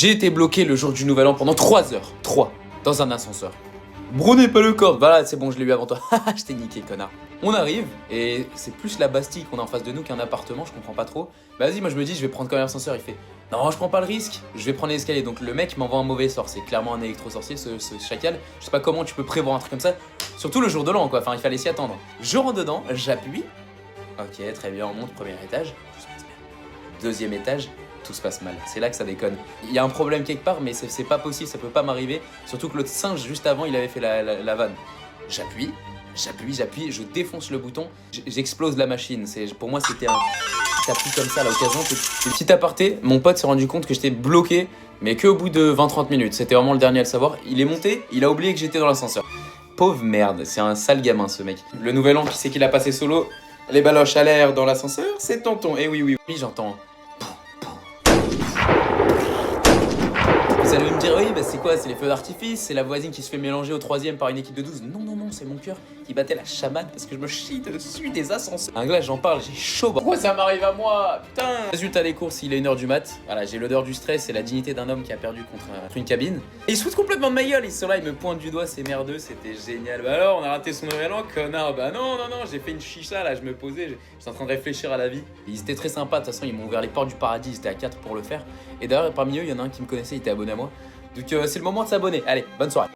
J'ai été bloqué le jour du nouvel an pendant 3 heures. 3. Dans un ascenseur. Bronez pas le corps. Voilà, c'est bon, je l'ai eu avant toi. Je t'ai niqué, connard. On arrive, et c'est plus la Bastille qu'on a en face de nous qu'un appartement, je comprends pas trop. Bah vas-y, moi je me dis, je vais prendre quand même l'ascenseur. Il fait, non, je prends pas le risque, je vais prendre l'escalier. Donc le mec m'envoie un mauvais sort, c'est clairement un électro-sorcier, ce chacal. Je sais pas comment tu peux prévoir un truc comme ça, surtout le jour de l'an, quoi. Enfin, il fallait s'y attendre. Je rentre dedans, j'appuie. Ok, très bien, on monte, premier étage, tout se passe bien. Deuxième étage, tout se passe mal. C'est là que ça déconne. Il y a un problème quelque part, mais c'est pas possible, ça peut pas m'arriver. Surtout que l'autre singe, juste avant, il avait fait la vanne. J'appuie, je défonce le bouton, j'explose la machine. Pour moi, c'était un petit appui comme ça à l'occasion. Petit aparté, mon pote s'est rendu compte que j'étais bloqué, mais qu'au bout de 20-30 minutes. C'était vraiment le dernier à le savoir. Il est monté, il a oublié que j'étais dans l'ascenseur. Pauvre merde, c'est un sale gamin ce mec. Le nouvel an, qui c'est qu'il a passé solo? Les baloches à l'air dans l'ascenseur, c'est tonton. Eh oui, j'entends. Vous allez me dire, oui, bah c'est quoi? C'est les feux d'artifice, c'est la voisine qui se fait mélanger au 3ème par une équipe de 12. Non, c'est mon cœur qui battait la chamade parce que je me chie dessus des ascenseurs. Un gars, j'en parle, j'ai chaud. Pourquoi ça m'arrive à moi? Putain. Résultat des courses, il est 1h du mat. Voilà, j'ai l'odeur du stress et la dignité d'un homme qui a perdu contre une cabine. Et ils se foutent complètement de ma gueule, ils sont là, ils me pointent du doigt, c'est merdeux, c'était génial. Bah alors, on a raté son nouvel an, connard. Bah non, j'ai fait une chicha là, je me posais, j'étais en train de réfléchir à la vie. Ils étaient très sympas, de toute façon, ils m'ont ouvert les portes du paradis, ils étaient à 4 pour le faire. Et d'ailleurs, parmi eux, il y en a un qui me connaissait, il était abonné à moi. Donc c'est le moment de s'abonner. Allez, bonne soirée.